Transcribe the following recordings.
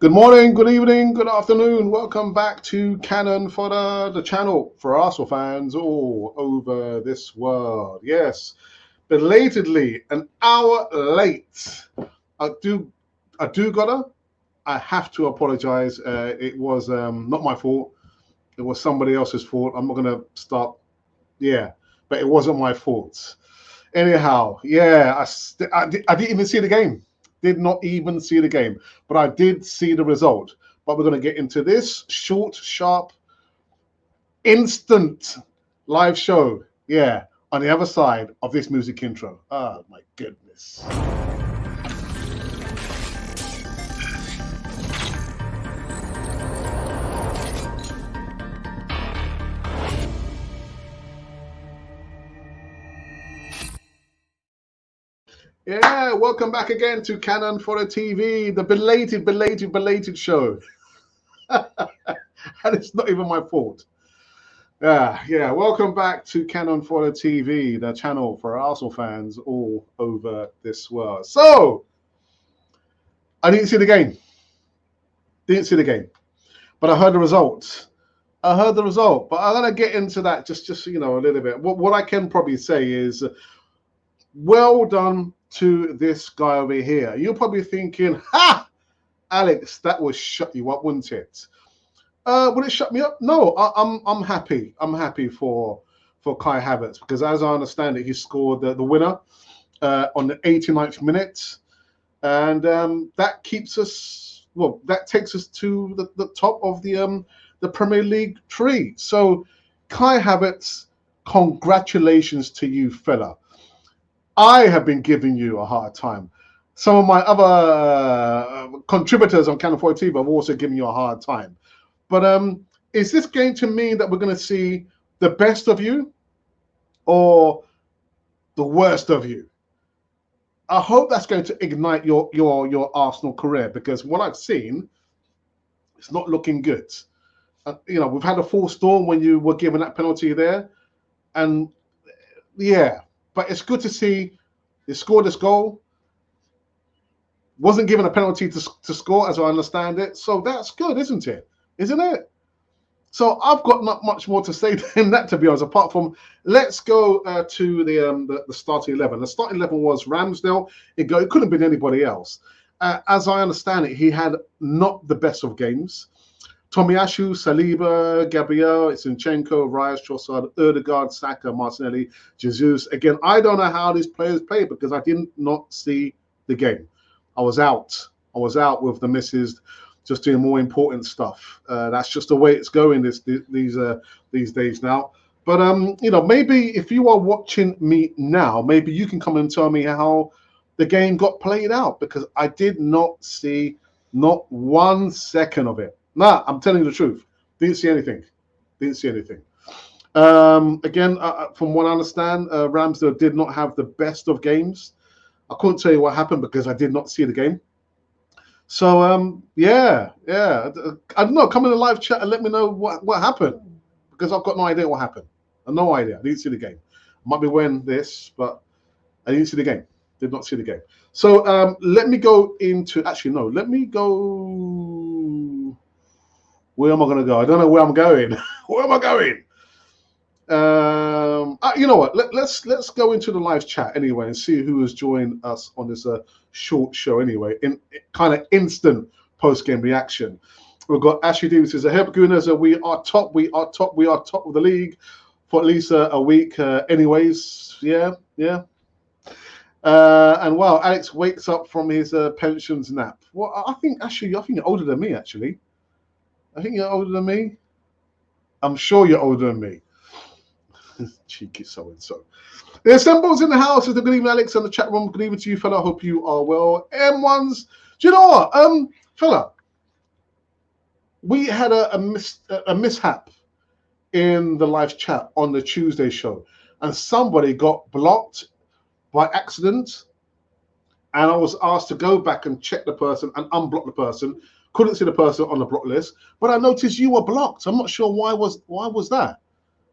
Good morning, good evening, good afternoon. Welcome back to Cannon Fodder, the channel for Arsenal fans all over this world. Yes, belatedly, an hour late. I do, I have to apologize. It was not my fault. It was somebody else's fault. I'm not gonna start. Yeah, but it wasn't my fault. Anyhow, yeah, I didn't even see the game. Did not even see the game, but I did see the result. But we're going to get into this short, sharp, instant live show. Yeah, on the other side of this music intro. Oh, my goodness. Yeah, welcome back again to Cannon for the TV, the belated show. And it's not even my fault. Yeah. Welcome back to Cannon for the TV, the channel for Arsenal fans all over this world. So, I didn't see the game. Didn't see the game, but I heard the result. But I'm gonna get into that just a little bit. What I can probably say is, well done to this guy over here. You're probably thinking, "Ha, Alex, that would shut you up, wouldn't it?" Would it shut me up? No, I'm happy. I'm happy for Kai Havertz because, as I understand it, he scored the winner on the 89th minute, and that keeps us. Well, that takes us to the top of the Premier League tree. So, Kai Havertz, congratulations to you, fella. I have been giving you a hard time. Some of my other contributors on Cannon 40 TV have also given you a hard time. But is this going to mean that we're going to see the best of you or the worst of you? I hope that's going to ignite your Arsenal career, because what I've seen, it's not looking good. We've had a full storm when you were given that penalty there, and yeah, but it's good to see you scored this goal. Wasn't given a penalty to score, as I understand it, so that's good, isn't it? Isn't it? So I've got not much more to say than that, to be honest. Apart from, let's go to the starting 11. The starting 11 was Ramsdale. It couldn't have been anybody else. As I understand it, he had not the best of games. Tomiyasu, Saliba, Gabriel, Zinchenko, Rice, Trossard, Ødegaard, Saka, Martinelli, Jesus. Again, I don't know how these players played because I did not see the game. I was out. With the misses, just doing more important stuff. That's just the way it's going these days now. But maybe if you are watching me now, maybe you can come and tell me how the game got played out, because I did not see not 1 second of it. Nah, I'm telling you the truth. Didn't see anything. Again, from what I understand, Ramsdale did not have the best of games. I couldn't tell you what happened because I did not see the game. So yeah. I don't know. Come in the live chat and let me know what happened, because I've got no idea what happened. No idea. I didn't see the game. Might be wearing this, but I didn't see the game. Did not see the game. So let me go into. Actually, no. Let me go. Where am I going to go? I don't know where I'm going. Where am I going? You know what? Let's go into the live chat anyway and see who has joined us on this short show anyway. In kind of instant post game reaction, we've got Ashley Davis says, "Help Gunners, we are top of the league for at least a week." Anyways, yeah. And wow, Alex wakes up from his pensions nap. Well, I think you're older than me. Actually, I think you're older than me. I'm sure you're older than me. Cheeky so-and-so. There's Symbols in the house. Good evening, Alex, in the chat room. Good evening to you, fella. Hope you are well. M1s. Do you know what? Fella, we had a mishap in the live chat on the Tuesday show, and somebody got blocked by accident, and I was asked to go back and check the person and unblock the person. Couldn't see the person on the block list, but I noticed you were blocked. I'm not sure why was that.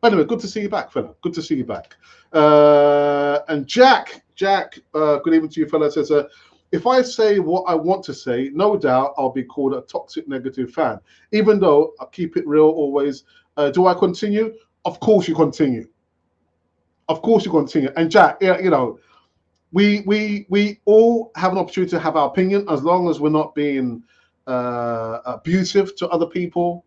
Anyway, good to see you back, fella. Good to see you back. And Jack, good evening to you, fella. Says, if I say what I want to say, no doubt I'll be called a toxic negative fan. Even though I keep it real always. Do I continue? Of course you continue. Of course you continue. And Jack, you know, we all have an opportunity to have our opinion as long as we're not being abusive to other people,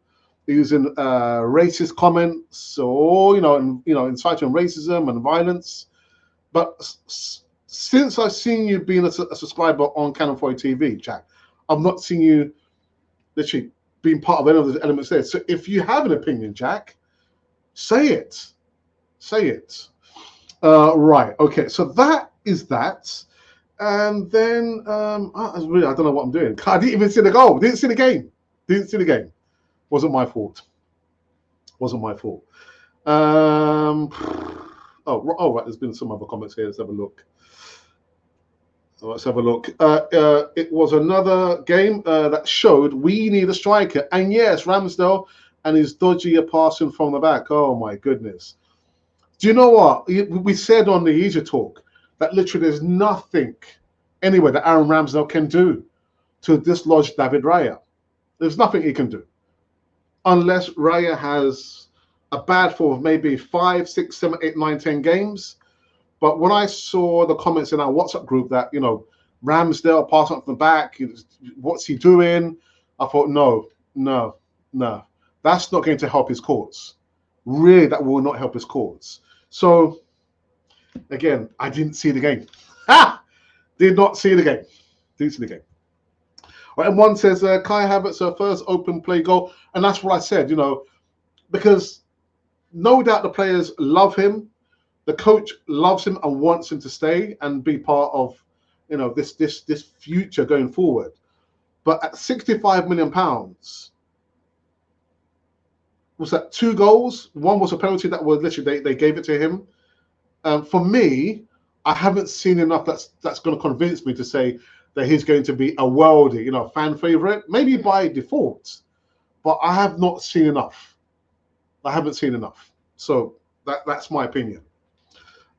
using racist comments, or inciting racism and violence. But since I've seen you being a subscriber on Canon 4 TV, Jack, I've not seen you literally being part of any of the elements there. So if you have an opinion, Jack, say it. Say it. Right. Okay. So that is that. And then I don't know what I'm doing. I didn't even see the goal. Didn't see the game. Didn't see the game. Wasn't my fault. Wasn't my fault. Oh, right. There's been some other comments here. Let's have a look. Let's have a look. It was another game that showed we need a striker. And yes, Ramsdale and his dodgy passing from the back. Oh, my goodness. Do you know what? We said on the Easy Talk that literally there's nothing anyway that Aaron Ramsdale can do to dislodge David Raya. There's nothing he can do. Unless Raya has a bad form of maybe 5, 6, 7, 8, 9, 10 games. But when I saw the comments in our WhatsApp group that, Ramsdale passing up from the back, what's he doing? I thought, no. That's not going to help his cause. Really, that will not help his cause. So, again, I didn't see the game. Did not see the game. Didn't see the game. Right, and one says, Kai Havertz, her first open play goal. And that's what I said, because no doubt the players love him. The coach loves him and wants him to stay and be part of, this future going forward. But at £65 million, was that 2 goals? One was a penalty that was literally they gave it to him. For me, I haven't seen enough that's going to convince me to say that he's going to be a worldie, fan favorite, maybe by default. But I have not seen enough. I haven't seen enough. So that's my opinion.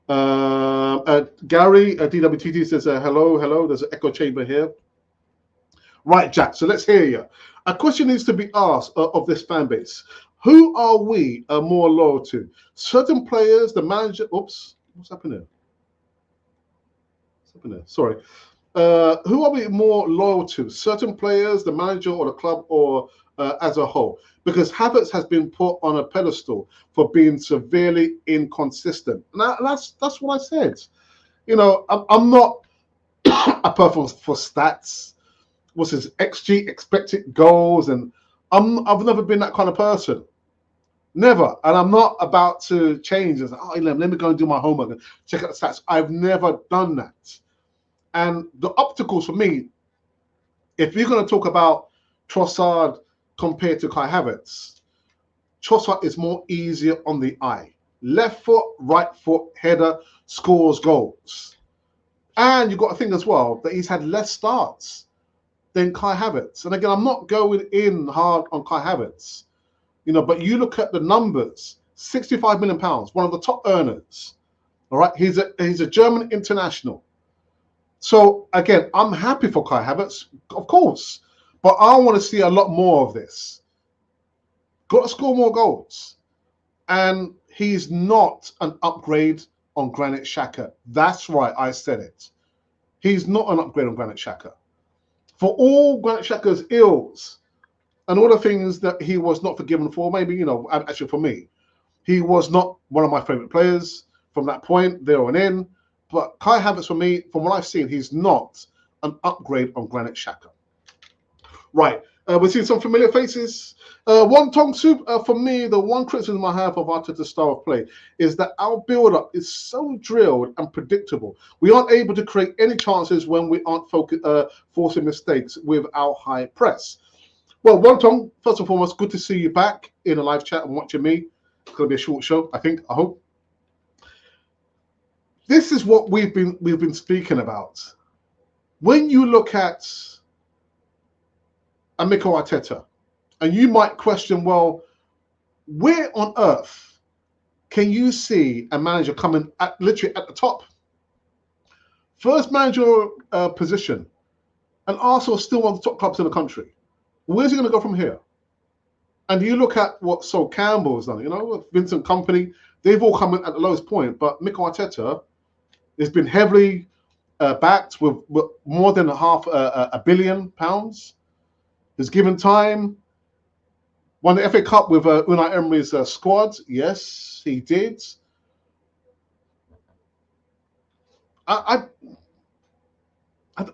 Gary, DWTT says, hello. There's an echo chamber here. Right, Jack, so let's hear you. A question needs to be asked of this fan base. Who are we more loyal to? Certain players, the manager. Oops, what's happening? What's happening? Sorry. Who are we more loyal to? Certain players, the manager, or the club, or as a whole? Because Havertz has been put on a pedestal for being severely inconsistent. Now, that's what I said. I'm not a person for stats. What's his XG, expected goals, and I've never been that kind of person. Never. And I'm not about to change and say, let me go and do my homework and check out the stats. I've never done that. And the opticals for me, if you're going to talk about Trossard compared to Kai Havertz, Trossard is more easier on the eye. Left foot, right foot, header, scores goals. And you've got to think as well that he's had less starts than Kai Havertz. And again, I'm not going in hard on Kai Havertz, but you look at the numbers, £65 million, one of the top earners. All right, he's a German international. So again, I'm happy for Kai Havertz, of course, but I want to see a lot more of this. Got to score more goals. And he's not an upgrade on Granit Xhaka. That's right, I said it. He's not an upgrade on Granit Xhaka. For all Granit Xhaka's ills and all the things that he was not forgiven for, maybe, actually for me, he was not one of my favorite players from that point, there on in. But Kai Havertz, for me, from what I've seen, he's not an upgrade on Granit Xhaka. Right, we're seeing some familiar faces. Wonton Soup, for me, the one criticism I have of Arteta's style of play is that our build-up is so drilled and predictable. We aren't able to create any chances when we aren't forcing mistakes with our high press. Well, Wonton, first and foremost, good to see you back in a live chat and watching me. It's going to be a short show, I hope. This is what we've been speaking about. When you look at Mikel Arteta, and you might question, well, where on earth can you see a manager coming literally at the top First managerial position, and Arsenal is still one of the top clubs in the country. Where's he going to go from here? And you look at what Sol Campbell's done, Vincent Kompany, they've all come in at the lowest point, but Mikel Arteta has been heavily backed with more than £500 million. He's given time. Won the FA Cup with Unai Emery's squad. Yes, he did. I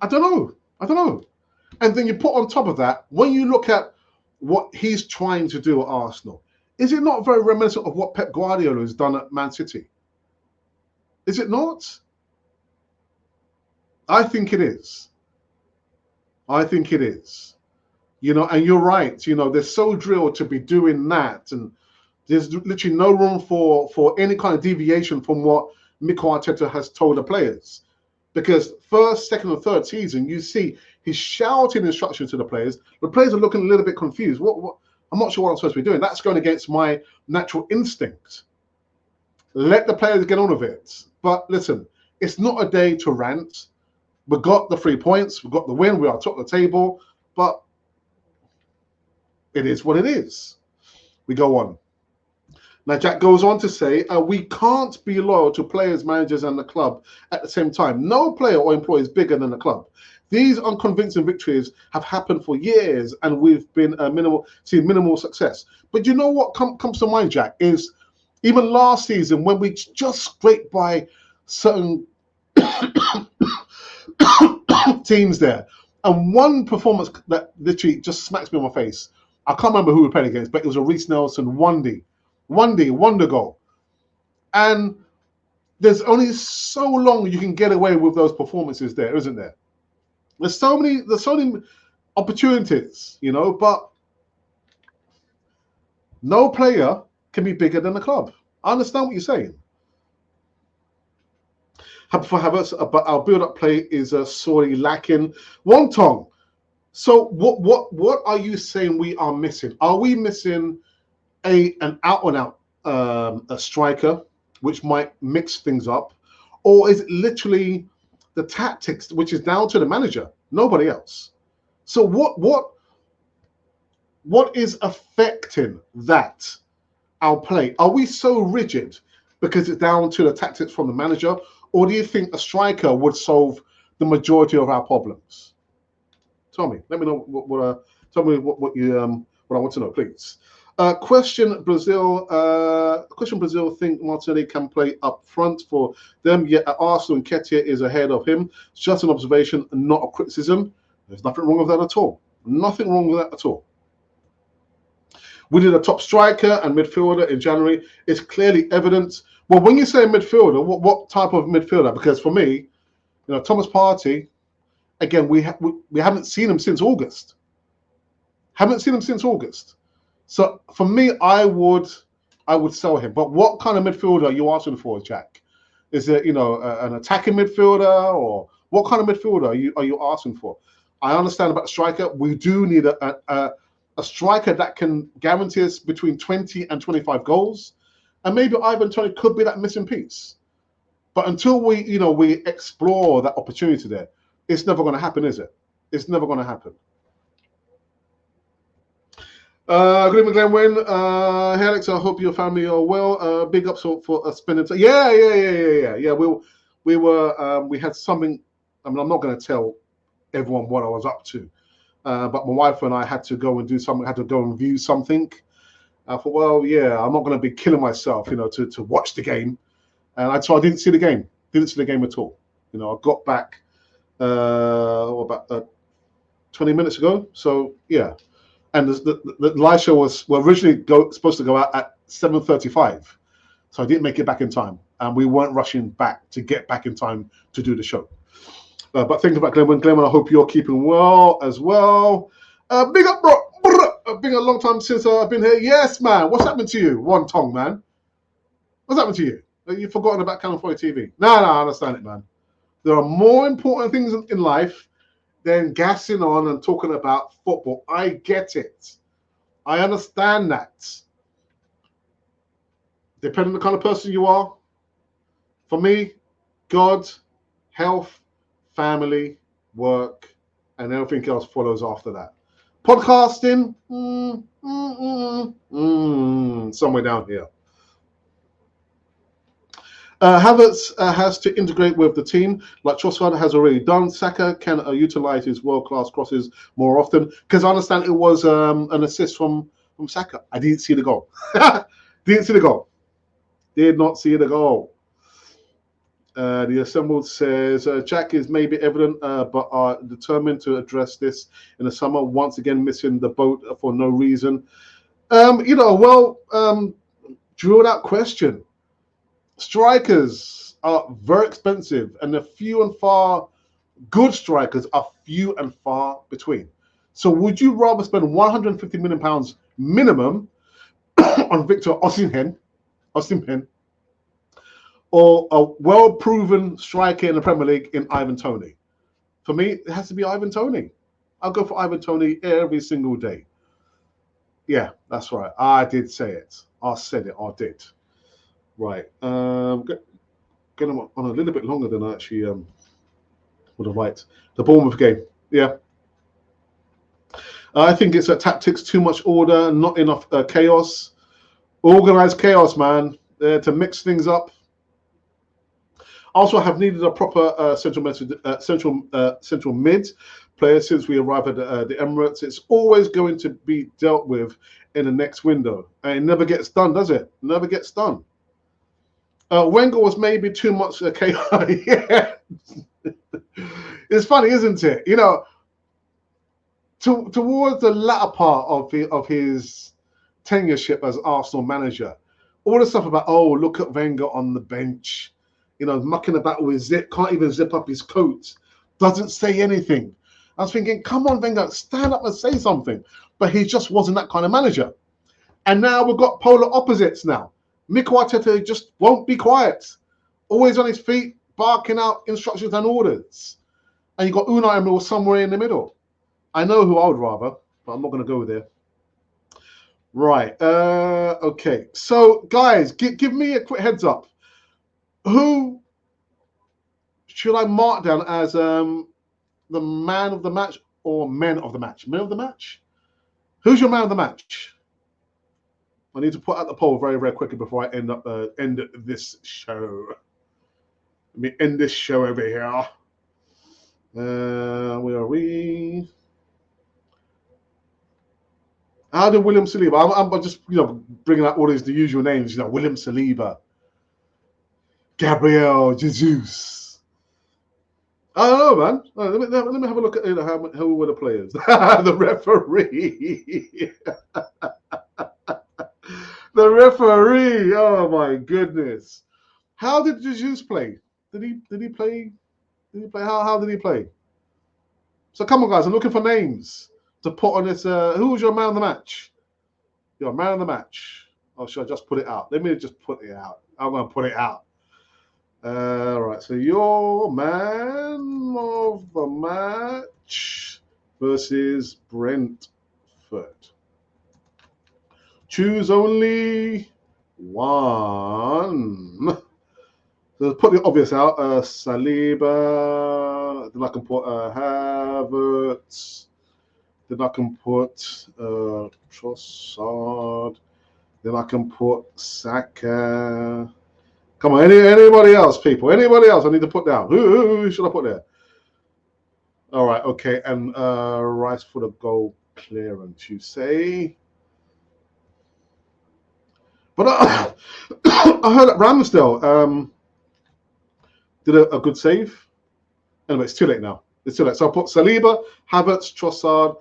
don't know. I don't know. And then you put on top of that, when you look at what he's trying to do at Arsenal, is it not very reminiscent of what Pep Guardiola has done at Man City? Is it not? I think it is. I think it is. And you're right. They're so drilled to be doing that, and there's literally no room for any kind of deviation from what Mikel Arteta has told the players. Because first, second, and third season, you see he's shouting instructions to the players. The players are looking a little bit confused. What? I'm not sure what I'm supposed to be doing. That's going against my natural instinct. Let the players get on with it. But listen, it's not a day to rant. We got the 3 points. We got the win. We are top of the table. But it is what it is. We go on. Now, Jack goes on to say, we can't be loyal to players, managers, and the club at the same time. No player or employee is bigger than the club. These unconvincing victories have happened for years, and we've been seen minimal success. But you know what comes to mind, Jack, is even last season when we just scraped by certain teams there, and one performance that literally just smacks me on my face. I can't remember who we played against, but it was a Reece Nelson wonder goal. And there's only so long you can get away with those performances there, isn't there? There's so many opportunities, but no player can be bigger than the club. I understand what you're saying. Happy for Havertz, but our build-up play is sorely lacking. Wontong. So what are you saying we are missing? Are we missing an out-and-out a striker, which might mix things up? Or is it literally the tactics, which is down to the manager, nobody else? So what is affecting that, our play? Are we so rigid because it's down to the tactics from the manager? Or do you think a striker would solve the majority of our problems? Tell me. Let me know tell me what I want to know, please. Question Brazil think Martinelli can play up front for them, yet at Arsenal and Nketiah is ahead of him. It's just an observation and not a criticism. There's nothing wrong with that at all. Nothing wrong with that at all. We did a top striker and midfielder in January. It's clearly evident. Well, when you say midfielder, what type of midfielder? Because for me, Thomas Partey, again, we haven't seen him since August. Haven't seen him since August. So for me, I would sell him. But what kind of midfielder are you asking for, Jack? Is it an attacking midfielder, or what kind of midfielder are you asking for? I understand about the striker. We do need a striker that can guarantee us between 20 and 25 goals, and maybe Ivan Toney could be that missing piece. But until we explore that opportunity there, it's never going to happen, is it? It's never going to happen. Good evening, Glenwyn. Hey, Alex, I hope your family are well. Big ups for spending time. Yeah. We had something. I mean, I'm not going to tell everyone what I was up to, but my wife and I had to go and do something. Had to go and view something. I thought, well, yeah, I'm not going to be killing myself, to watch the game. And I didn't see the game. Didn't see the game at all. I got back about 20 minutes ago. So yeah. And the live show was originally supposed to go out at 7:35, so I didn't make it back in time, and we weren't rushing back to get back in time to do the show. But thinking about Glenn, I hope you're keeping well as well. Big up, bro. Been a long time since I've been here. Yes, man. What's happened to you, Wontong, man? What's happened to you? You've forgotten about Canon 4 TV. No, I understand it, man. There are more important things in life than gassing on and talking about football. I get it. I understand that. Depending on the kind of person you are. For me, God, health, family, work, and everything else follows after that. Podcasting, somewhere down here. Havertz has to integrate with the team, like Trossard has already done. Saka can utilize his world-class crosses more often, because I understand it was an assist from Saka. I didn't see the goal. Didn't see the goal. Did not see the goal. The assembled says, Jack is maybe evident, but are determined to address this in the summer. Once again, missing the boat for no reason. Drew out question. Strikers are very expensive, and the few and far good strikers are few and far between. So would you rather spend £150 million minimum on Victor Osimhen, or a well-proven striker in the Premier League in Ivan Toney? For me, it has to be Ivan Toney. I'll go for Ivan Toney every single day. Yeah, that's right. I did say it. I said it. I did. Right. Going on a little bit longer than I actually would have liked. The Bournemouth game. Yeah. I think it's tactics, too much order, not enough chaos. Organized chaos, man, to mix things up. Also, have needed a proper central mid player since we arrived at the Emirates. It's always going to be dealt with in the next window, and it never gets done, does it? Never gets done. Wenger was maybe too much chaos. Yeah. It's funny, isn't it? You know, towards the latter part of his tenureship as Arsenal manager, all the stuff about, oh, look at Wenger on the bench, you know, mucking about with zip, can't even zip up his coat, doesn't say anything. I was thinking, come on, Wenger, stand up and say something. But he just wasn't that kind of manager. And now we've got polar opposites now. Mikel Arteta just won't be quiet. Always on his feet, barking out instructions and orders. And you've got Unai Emery somewhere in the middle. I know who I would rather, but I'm not going to go there. Right. Okay. So, guys, give me a quick heads up. Who should I mark down as the man of the match or men of the match? Men of the match? Who's your man of the match? I need to put out the poll very, very quickly before I end this show. Let me end this show over here. Where are we? How did William Saliba? I'm just, you know, bringing out all the usual names. You know, William Saliba, Gabriel Jesus. I don't know, man. Let me have a look at who were the players. The referee. The referee. Oh my goodness. How did Jesus play? Did he play? How did he play? So come on, guys. I'm looking for names to put on this. Who was your man of the match? Your man of the match. Or should I just put it out? Let me just put it out. I'm going to put it out. Right. So your man of the match versus Brentford. Choose only one. So put the obvious out. Saliba. Then I can put Havertz. Then I can put Trossard. Then I can put Saka. Come on, anybody else, people? Anybody else I need to put down? Who should I put there? All right, okay. And Rice for the goal clearance, you say? But I heard that Ramsdale did a good save. Anyway, it's too late now. It's too late. So I'll put Saliba, Havertz, Trossard,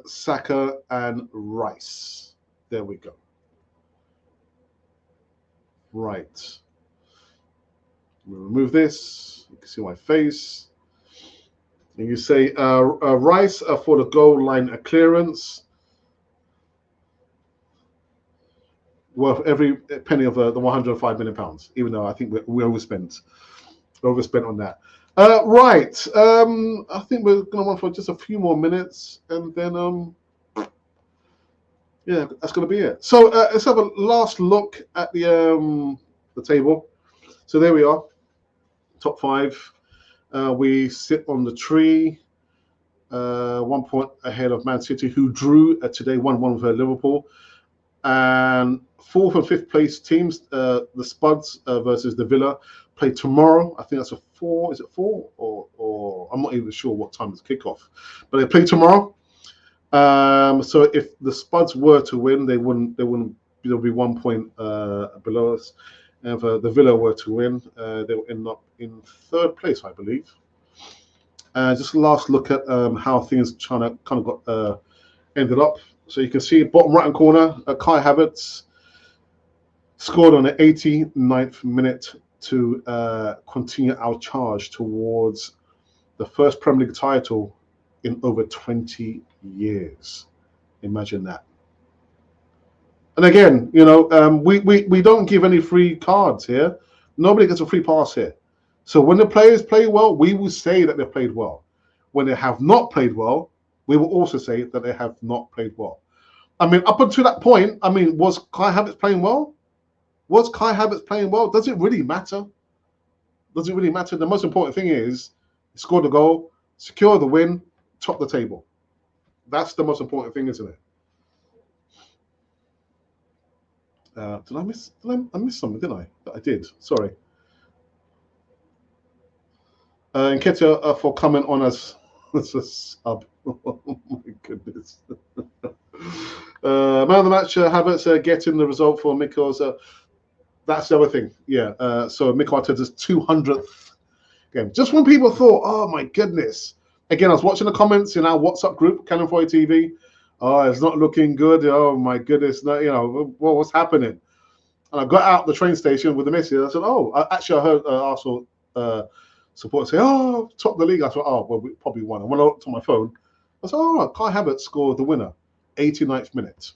Saka, and Rice. There we go. Right. Remove this. You can see my face. And you say Rice for the goal line clearance. Worth every penny of the £105 million, even though I think we overspent. Overspent on that. Right. I think we're going to run for just a few more minutes, and then yeah, that's going to be it. So let's have a last look at the table. So there we are, top 5. We sit on the tree, 1 point ahead of Man City, who drew today 1-1 with Liverpool. And fourth and fifth place teams, the Spuds versus the Villa, play tomorrow. I think that's a 4. Is it 4 or I'm not even sure what time it's kickoff, but they play tomorrow. So if the Spuds were to win, they wouldn't. There'll be 1 point below us. And if the Villa were to win, they'll end up in third place, I believe. Just last look at how things kind of got ended up. So you can see bottom right hand corner, Kai Havertz scored on the 89th minute to continue our charge towards the first Premier League title in over 20 years. Imagine that. And again, we don't give any free cards here. Nobody gets a free pass here. So when the players play well, we will say that they've played well. When they have not played well, we will also say that they have not played well. I mean, up until that point, was Kai Havertz playing well? Was Kai Havertz playing well? Does it really matter? Does it really matter? The most important thing is score the goal, secure the win, top the table. That's the most important thing, isn't it? Did I miss something, didn't I? I did. Sorry. Nketiah for coming on as a sub. Oh my goodness. Man of the match, Havertz getting the result for Mikel's. That's the other thing. Yeah. So Mikel Arteta's 200th game. Just when people thought, oh my goodness. Again, I was watching the comments in our WhatsApp group, Cannon 4 TV. Oh, it's not looking good. Oh my goodness. No, what's happening? And I got out the train station with the message. I said, I heard Arsenal supporters say, top the league. I thought, well, we probably won. And when I looked on my phone, I said, Kai Havertz scored the winner, 89th minute.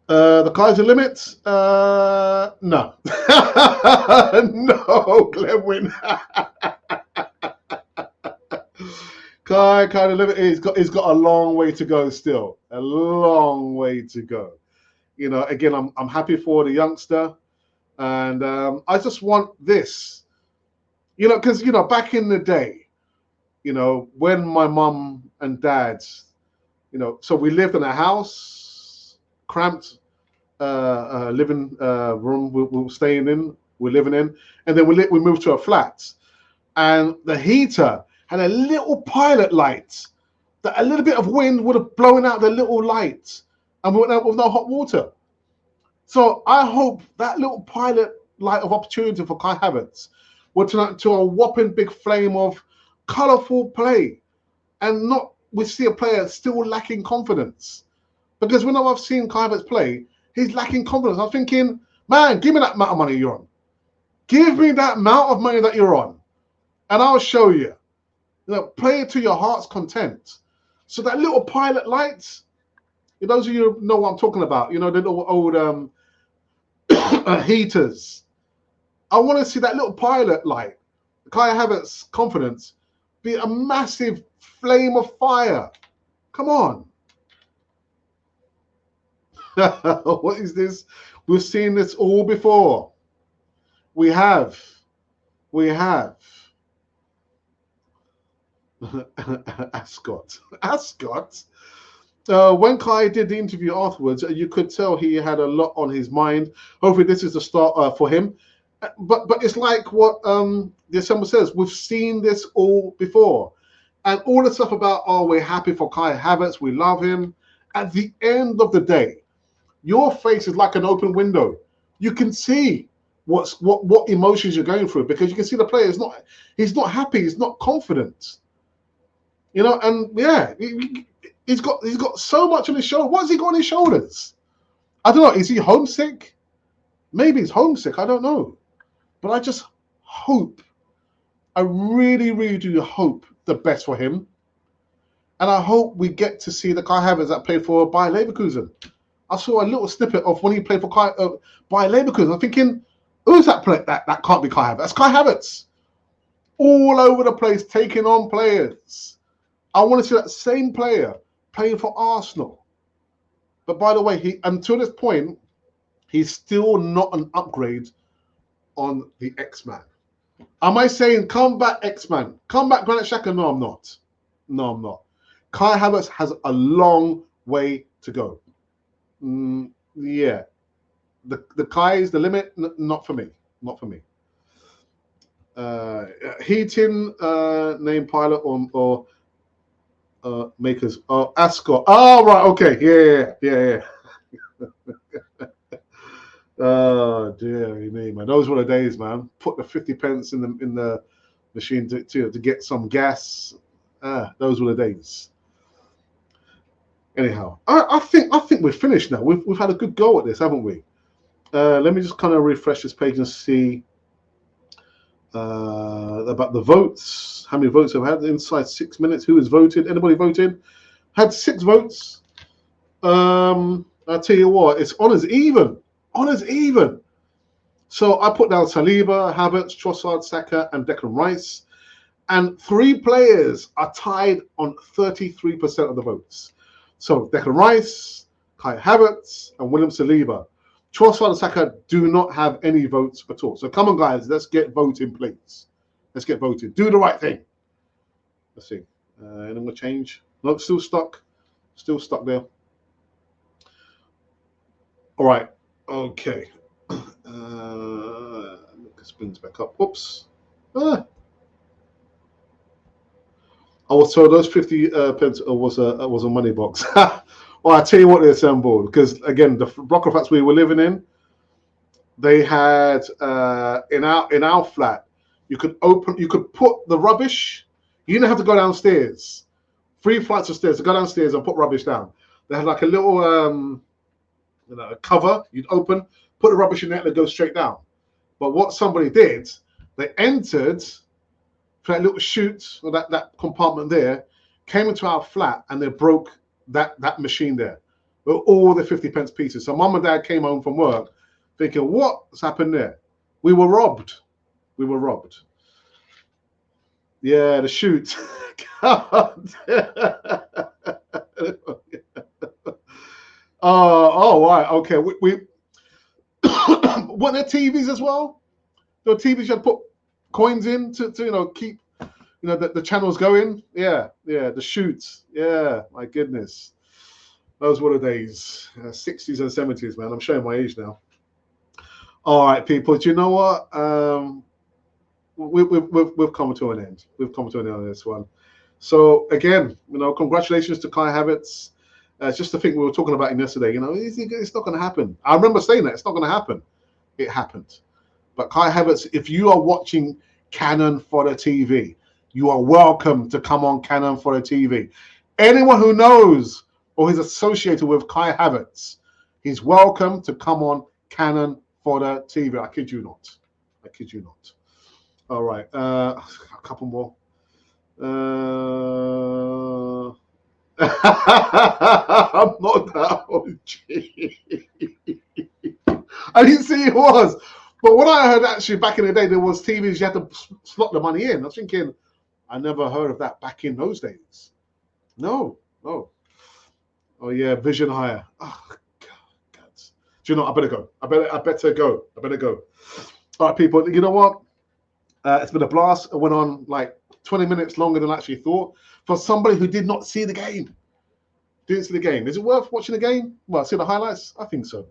The Kaiser limit? No. No, Glenwyn. Kai the limit he's got a long way to go still. A long way to go. Again, I'm happy for the youngster. And I just want this, because, back in the day, when my mum and dad, so we lived in a house, cramped living room we were staying in, we're living in, and then we moved to a flat. And the heater had a little pilot light that a little bit of wind would have blown out the little light, and we went out with no hot water. So I hope that little pilot light of opportunity for Kai Havertz will turn into a whopping big flame of colourful play, and not we see a player still lacking confidence. Because when I've seen Kai Havertz play, he's lacking confidence. I'm thinking, man, give me that amount of money you're on. Give me that amount of money that you're on, and I'll show you. Play it to your heart's content. So that little pilot light, those of you who know what I'm talking about, the little old heaters. I want to see that little pilot light, Kai Havertz's confidence, be a massive flame of fire. Come on. What is this? We've seen this all before. We have. Ascot. When Kai did the interview afterwards, you could tell he had a lot on his mind. Hopefully this is the start for him. But it's like what the assembly says. We've seen this all before. And all the stuff about, we're happy for Kai Havertz, we love him. At the end of the day, your face is like an open window. You can see what emotions you're going through, because you can see the player he's not happy, he's not confident. And yeah, he's got so much on his shoulder. What's he got on his shoulders? I don't know. Is he homesick? Maybe he's homesick. I don't know. But I just hope, I really, really do hope the best for him. And I hope we get to see the Kai Havertz that played for Bayer Leverkusen. I saw a little snippet of when he played for Bayer Leverkusen. I'm thinking, who's that player? That can't be Kai Havertz. That's Kai Havertz. All over the place, taking on players. I want to see that same player playing for Arsenal. But by the way, until this point, he's still not an upgrade on the X-Man. Am I saying come back, X-Man? Come back, Granit Xhaka? No, I'm not. No, I'm not. Kai Havertz has a long way to go. Yeah. The Kai is the limit. Not for me. Not for me. Heating name pilot or makers. Oh, Ascot. Oh, right. Okay. Yeah. Oh, dearie me, man. Those were the days, man. Put the 50 pence in the machine to get some gas. Those were the days. Anyhow, I think we're finished now. We've had a good go at this, haven't we? Let me just kind of refresh this page and see about the votes. How many votes have had inside 6 minutes? Who has voted? Anybody voted? Had 6 votes. I tell you what, it's honours even. Honours even. So I put down Saliba, Havertz, Trossard, Saka, and Declan Rice. And 3 players are tied on 33% of the votes. So Declan Rice, Kai Havertz, and William Saliba. Trossard and Saka do not have any votes at all. So come on, guys, let's get voting, please. Let's get voting. Do the right thing. Let's see. And I'm going to change. Nope, still stuck. Still stuck there. All right. Okay. This brings back up. Oops. Oh, so those 50 pence was a money box. Well, I tell you what, they assembled, because again, the block of flats we were living in, they had in our flat, you could put the rubbish. You didn't have to go downstairs. 3 flights of stairs to go downstairs and put rubbish down. They had like a little a cover. You'd open, put the rubbish in there, and it'd go straight down. But what somebody did, they entered that little chute or that compartment there, came into our flat, and they broke that machine there with all the 50 pence pieces. So mum and dad came home from work thinking, what's happened there? We were robbed. We were robbed. Yeah, the chute. Oh, right. Okay. We weren't there TVs as well? There were TVs you had to put coins in to keep the channels going. Yeah, the shoots. Yeah, my goodness, those were the days. 60s and 70s, man. I'm showing my age now. All right, people. Do you know what? We've come to an end. We've come to an end on this one. So again, congratulations to Kai Havertz. Just the thing we were talking about him yesterday. It's not going to happen. I remember saying that it's not going to happen. It happened. But Kai Havertz, if you are watching Cannon Fodder TV, you are welcome to come on Cannon Fodder TV. Anyone who knows or is associated with Kai Havertz, he's welcome to come on Cannon Fodder TV. I kid you not. I kid you not. All right. A couple more. I'm not that old. I didn't see it was. But what I heard actually back in the day, there was TVs you had to slot the money in. I was thinking, I never heard of that back in those days. No. Oh yeah, Vision Hire. Oh God. Do you know? I better go. I better go. All right, people. You know what? It's been a blast. It went on like 20 minutes longer than I actually thought. For somebody who did not see the game. Didn't see the game. Is it worth watching the game? Well, see the highlights? I think so.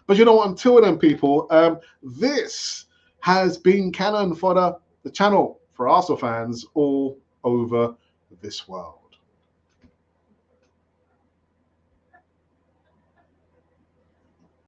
But you know what? Until then, people, this has been Cannon Fodder, the channel for Arsenal fans all over this world.